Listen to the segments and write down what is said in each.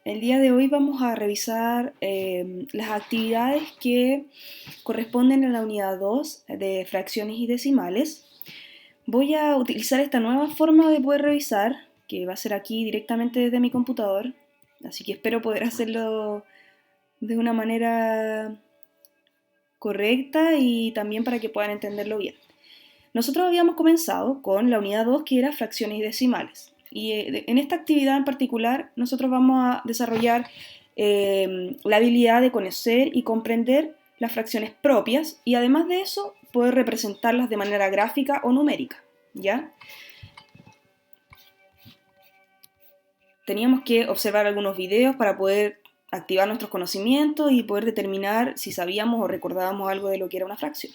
El día de hoy vamos a revisar las actividades que corresponden a la unidad 2 de fracciones y decimales. Voy a utilizar esta nueva forma de poder revisar, que va a ser aquí directamente desde mi computador, así que espero poder hacerlo de una manera correcta y también para que puedan entenderlo bien. Nosotros habíamos comenzado con la unidad 2, que era fracciones y decimales. Y en esta actividad en particular nosotros vamos a desarrollar la habilidad de conocer y comprender las fracciones propias y además de eso poder representarlas de manera gráfica o numérica, ¿ya? Teníamos que observar algunos videos para poder activar nuestros conocimientos y poder determinar si sabíamos o recordábamos algo de lo que era una fracción.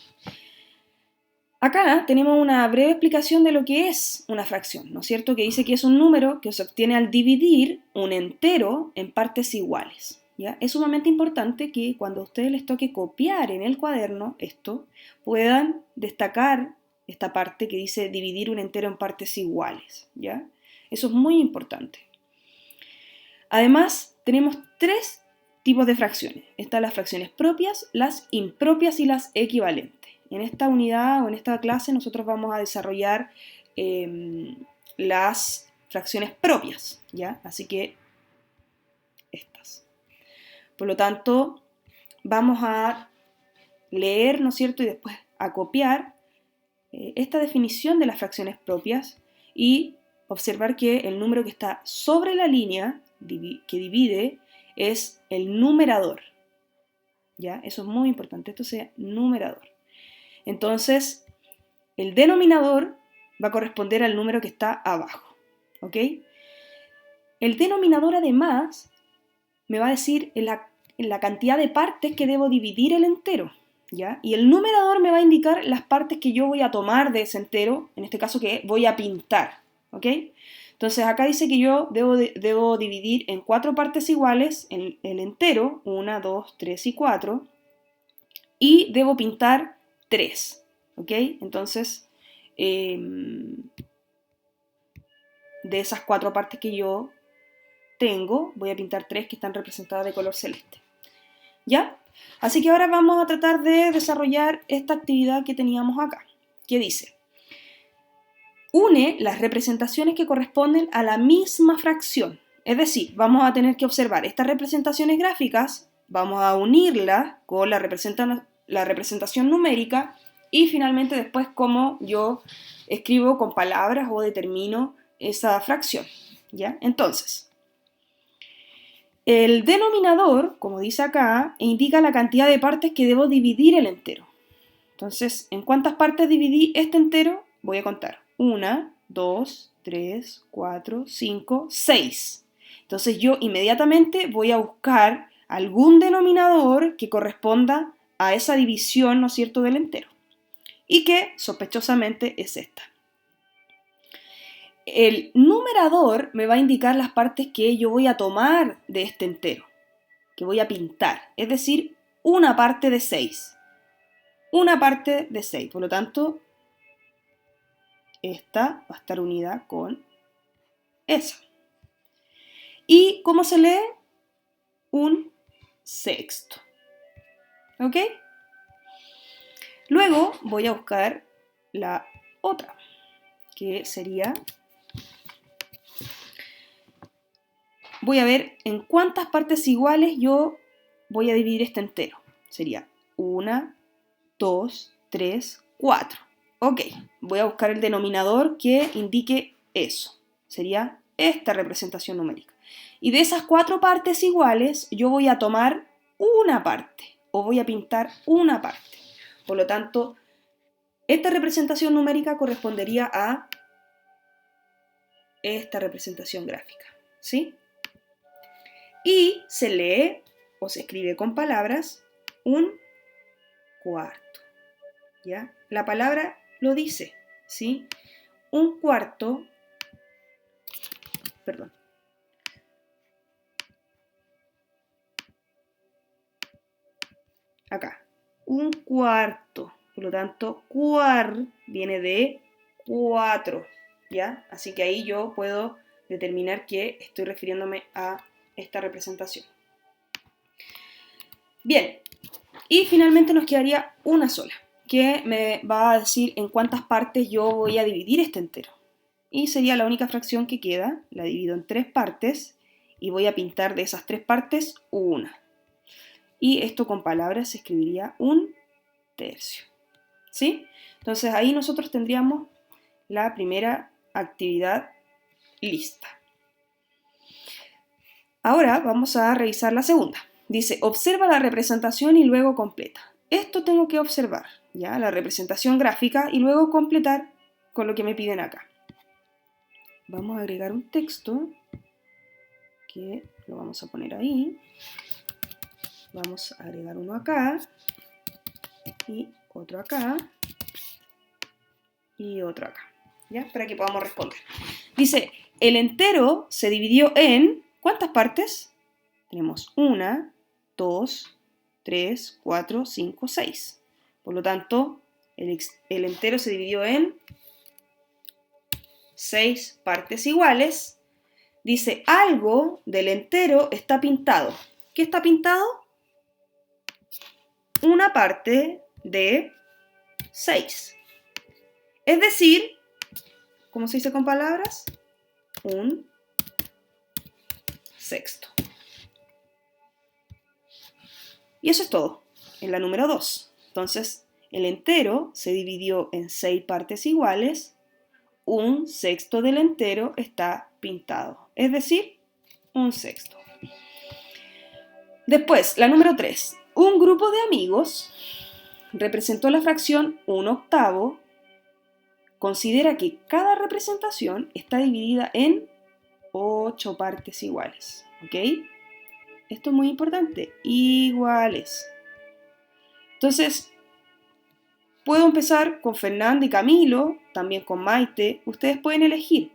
Acá tenemos una breve explicación de lo que es una fracción, ¿no es cierto? Que dice que es un número que se obtiene al dividir un entero en partes iguales, ¿ya? Es sumamente importante que cuando a ustedes les toque copiar en el cuaderno esto, puedan destacar esta parte que dice dividir un entero en partes iguales, ¿ya? Eso es muy importante. Además, tenemos tres tipos de fracciones. Están las fracciones propias, las impropias y las equivalentes. En esta unidad o en esta clase nosotros vamos a desarrollar las fracciones propias, ¿ya? Así que estas. Por lo tanto, vamos a leer, ¿no es cierto? Y después a copiar esta definición de las fracciones propias y observar que el número que está sobre la línea que divide es el numerador, ¿ya? Eso es muy importante, esto sea numerador. Entonces, el denominador va a corresponder al número que está abajo, ¿ok? El denominador además me va a decir en la cantidad de partes que debo dividir el entero, ¿ya? Y el numerador me va a indicar las partes que yo voy a tomar de ese entero, en este caso que voy a pintar, ¿ok? Entonces acá dice que yo debo dividir en 4 partes iguales el entero, 1, 2, 3 y 4, y debo pintar 3, ¿ok? Entonces, de esas 4 partes que yo tengo, voy a pintar 3 que están representadas de color celeste, ¿ya? Así que ahora vamos a tratar de desarrollar esta actividad que teníamos acá, que dice: une las representaciones que corresponden a la misma fracción. Es decir, vamos a tener que observar estas representaciones gráficas, vamos a unirlas con la representación numérica y finalmente después cómo yo escribo con palabras o determino esa fracción, ¿ya? Entonces, el denominador, como dice acá, indica la cantidad de partes que debo dividir el entero. Entonces, ¿en cuántas partes dividí este entero? Voy a contar. 1, 2, 3, 4, 5, 6. Entonces yo inmediatamente voy a buscar algún denominador que corresponda a esa división, ¿no es cierto?, del entero. Y que sospechosamente es esta. El numerador me va a indicar las partes que yo voy a tomar de este entero, que voy a pintar. Es decir, una parte de 6. Una parte de 6. Por lo tanto, esta va a estar unida con esa. ¿Y cómo se lee? Un sexto. ¿Ok? Luego voy a buscar la otra, que sería... Voy a ver en cuántas partes iguales yo voy a dividir este entero. Sería 1, 2, 3, 4. Ok, voy a buscar el denominador que indique eso. Sería esta representación numérica. Y de esas 4 partes iguales, yo voy a tomar una parte, o voy a pintar una parte. Por lo tanto, esta representación numérica correspondería a esta representación gráfica, ¿sí? Y se lee, o se escribe con palabras, un cuarto, ¿ya? La palabra lo dice, ¿sí? Un cuarto, perdón. Acá, un cuarto, por lo tanto, viene de 4, ¿ya? Así que ahí yo puedo determinar que estoy refiriéndome a esta representación. Bien, y finalmente nos quedaría una sola, que me va a decir en cuántas partes yo voy a dividir este entero. Y sería la única fracción que queda, la divido en 3 partes y voy a pintar de esas 3 partes una. Y esto con palabras se escribiría 1/3. ¿Sí? Entonces ahí nosotros tendríamos la primera actividad lista. Ahora vamos a revisar la segunda. Dice, observa la representación y luego completa. Esto tengo que observar, ¿ya? La representación gráfica y luego completar con lo que me piden acá. Vamos a agregar un texto que lo vamos a poner ahí. Vamos a agregar uno acá y otro acá y otro acá, ¿ya? Para que podamos responder. Dice, el entero se dividió en, ¿cuántas partes? Tenemos 1, 2, 3, 4, 5, 6. Por lo tanto, el entero se dividió en 6 partes iguales. Dice, algo del entero está pintado. ¿Qué está pintado? Una parte de 6. Es decir, ¿cómo se dice con palabras? 1/6. Y eso es todo, en la número 2. Entonces, el entero se dividió en 6 partes iguales, 1/6 del entero está pintado, es decir, 1/6. Después, la número 3. Un grupo de amigos representó la fracción 1/8. Considera que cada representación está dividida en 8 partes iguales, ¿ok? Esto es muy importante, iguales. Entonces, puedo empezar con Fernanda y Camilo, también con Maite, ustedes pueden elegir.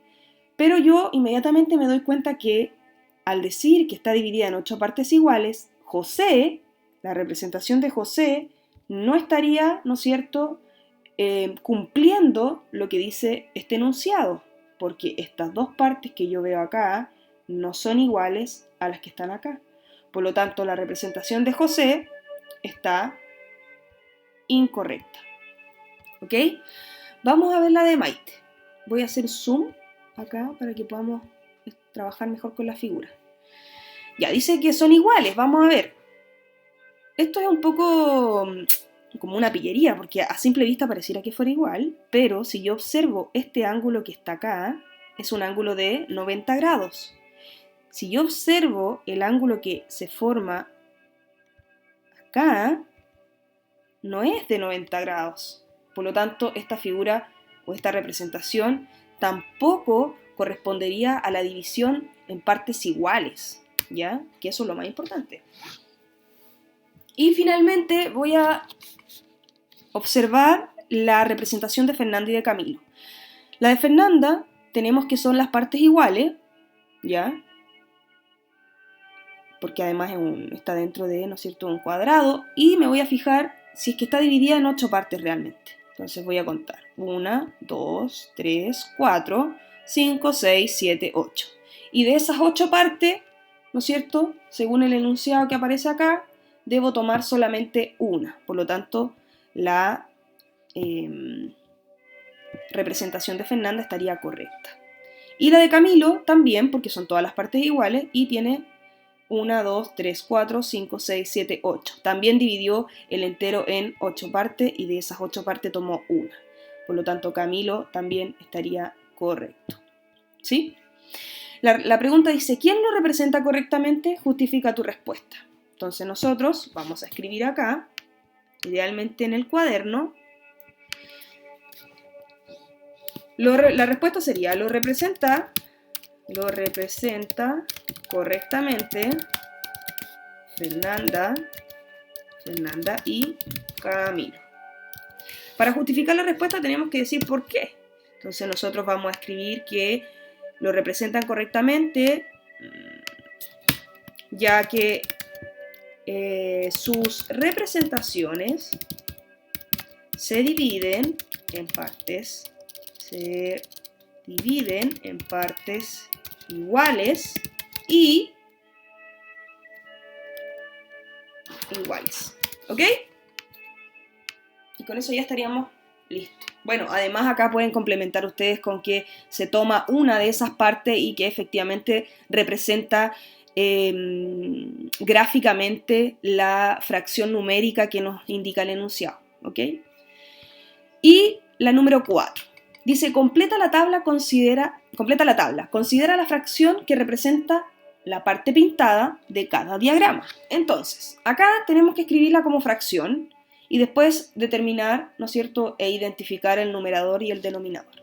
Pero yo inmediatamente me doy cuenta que al decir que está dividida en 8 partes iguales, José, la representación de José, no estaría, ¿no es cierto?, cumpliendo lo que dice este enunciado, porque estas 2 partes que yo veo acá no son iguales a las que están acá. Por lo tanto, la representación de José está incorrecta. ¿Ok? Vamos a ver la de Maite. Voy a hacer zoom acá para que podamos trabajar mejor con la figura. Ya, dice que son iguales, vamos a ver. Esto es un poco como una pillería, porque a simple vista pareciera que fuera igual, pero si yo observo este ángulo que está acá, es un ángulo de 90 grados. Si yo observo el ángulo que se forma acá, no es de 90 grados. Por lo tanto, esta figura o esta representación tampoco correspondería a la división en partes iguales, ¿ya? Que eso es lo más importante. Y finalmente voy a observar la representación de Fernanda y de Camilo. La de Fernanda tenemos que son las partes iguales, ¿ya? Porque además está dentro de, ¿no es cierto?, un cuadrado, y me voy a fijar si es que está dividida en 8 partes realmente. Entonces voy a contar 1, 2, 3, 4, 5, 6, 7, 8. Y de esas 8 partes, ¿no es cierto?, según el enunciado que aparece acá, debo tomar solamente una. Por lo tanto, la representación de Fernanda estaría correcta. Y la de Camilo también, porque son todas las partes iguales y tiene 1, 2, 3, 4, 5, 6, 7, 8. También dividió el entero en 8 partes y de esas 8 partes tomó una. Por lo tanto, Camilo también estaría correcto. ¿Sí? La pregunta dice, ¿quién lo representa correctamente? Justifica tu respuesta. Entonces nosotros vamos a escribir acá, idealmente en el cuaderno. La respuesta sería, lo representa correctamente Fernanda y Camilo. Para justificar la respuesta tenemos que decir por qué. Entonces nosotros vamos a escribir que lo representan correctamente, ya que sus representaciones se dividen en partes iguales y iguales. ¿Ok? Y con eso ya estaríamos listos. Bueno, además acá pueden complementar ustedes con que se toma una de esas partes y que efectivamente representa gráficamente la fracción numérica que nos indica el enunciado. ¿Ok? Y la número 4. Dice, completa la tabla, considera la fracción que representa la parte pintada de cada diagrama. Entonces, acá tenemos que escribirla como fracción y después determinar, ¿no es cierto?, e identificar el numerador y el denominador.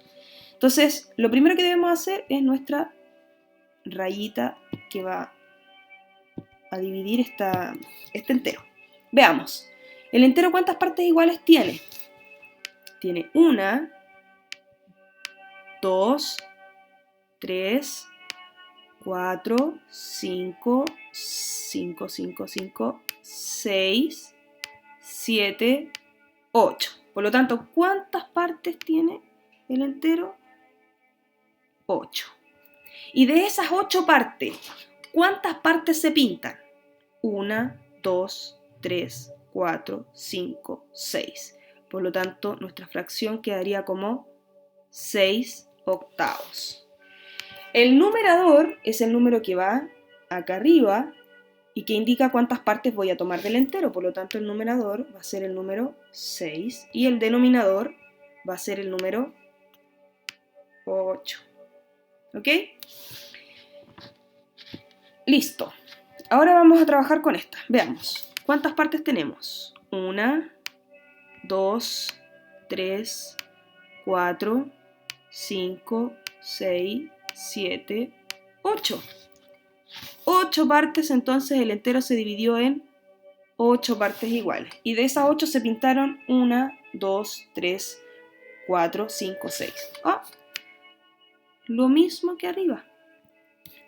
Entonces, lo primero que debemos hacer es nuestra rayita que va a dividir este entero. Veamos, ¿el entero cuántas partes iguales tiene? Tiene 1, 2, 3, 4, 5, 6, 7, 8. Por lo tanto, ¿cuántas partes tiene el entero? 8. Y de esas 8 partes, ¿cuántas partes se pintan? 1, 2, 3, 4, 5, 6. Por lo tanto, nuestra fracción quedaría como 6 octavos. El numerador es el número que va acá arriba y que indica cuántas partes voy a tomar del entero. Por lo tanto, el numerador va a ser el número 6 y el denominador va a ser el número 8. ¿Ok? Listo. Ahora vamos a trabajar con esta. Veamos. ¿Cuántas partes tenemos? 1, 2, 3, 4, 5, 6, 7, 8. 8 partes, entonces el entero se dividió en 8 partes iguales. Y de esas 8 se pintaron 1, 2, 3, 4, 5, 6. Lo mismo que arriba.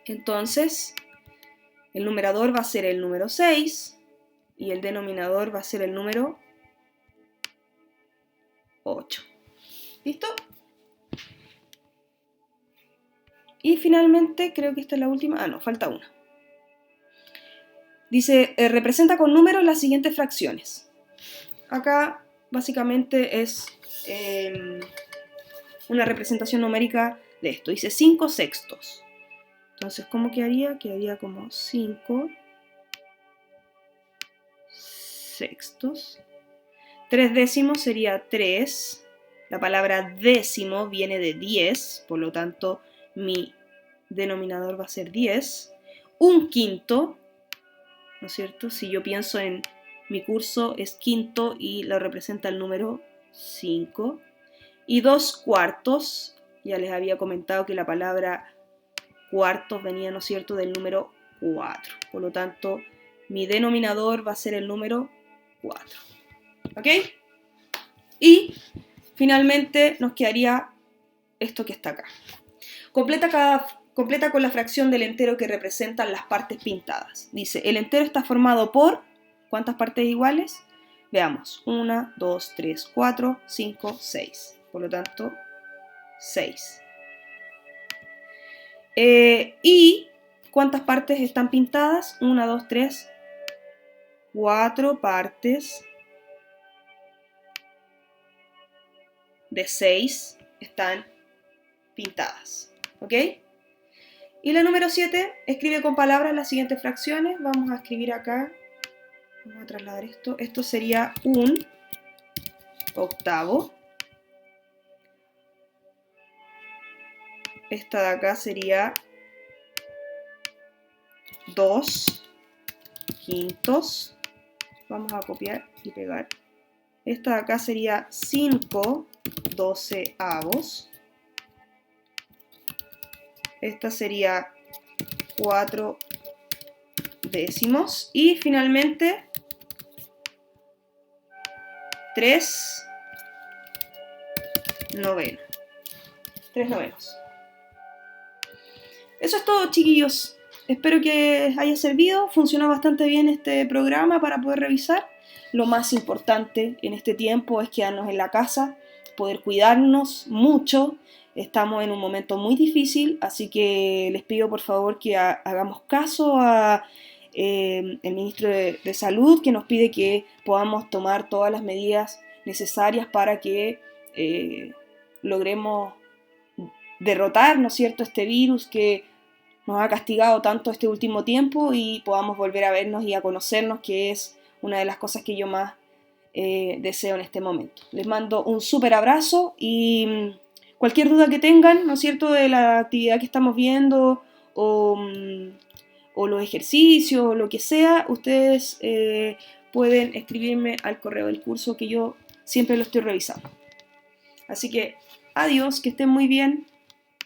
Entonces, el numerador va a ser el número 6 y el denominador va a ser el número 8. ¿Listo? Y finalmente, creo que esta es la última. No, falta una. Dice, representa con números las siguientes fracciones. Acá, básicamente, es una representación numérica de esto. Dice 5 sextos. Entonces, ¿cómo quedaría? Quedaría como 5 sextos. 3 décimos sería 3. La palabra décimo viene de 10, por lo tanto, mi denominador va a ser 10. Un quinto, ¿no es cierto? Si yo pienso en mi curso, es quinto y lo representa el número 5. Y 2 cuartos, ya les había comentado que la palabra cuartos venía, ¿no es cierto?, del número 4. Por lo tanto, mi denominador va a ser el número 4. ¿Ok? Y finalmente nos quedaría esto que está acá. Completa con la fracción del entero que representan las partes pintadas. Dice, el entero está formado por, ¿cuántas partes iguales? Veamos, 1, 2, 3, 4, 5, 6. Por lo tanto, 6. ¿Y cuántas partes están pintadas? 1, 2, 3, 4 partes de 6 están pintadas. ¿Ok? Y la número 7, escribe con palabras las siguientes fracciones. Vamos a escribir acá, vamos a trasladar esto. Esto sería un octavo. Esta de acá sería 2 quintos. Vamos a copiar y pegar. Esta de acá sería 5 doceavos. Esta sería 4 décimos. Y finalmente 3 novenos. 3 novenos. Eso es todo, chiquillos. Espero que haya servido. Funciona bastante bien este programa para poder revisar. Lo más importante en este tiempo es quedarnos en la casa, poder cuidarnos mucho. Estamos en un momento muy difícil, así que les pido por favor que hagamos caso a el ministro de Salud, que nos pide que podamos tomar todas las medidas necesarias para que logremos derrotar, ¿no es cierto?, este virus que nos ha castigado tanto este último tiempo y podamos volver a vernos y a conocernos, que es una de las cosas que yo más deseo en este momento. Les mando un súper abrazo y cualquier duda que tengan, ¿no es cierto?, de la actividad que estamos viendo o los ejercicios o lo que sea, ustedes pueden escribirme al correo del curso que yo siempre lo estoy revisando. Así que adiós, que estén muy bien.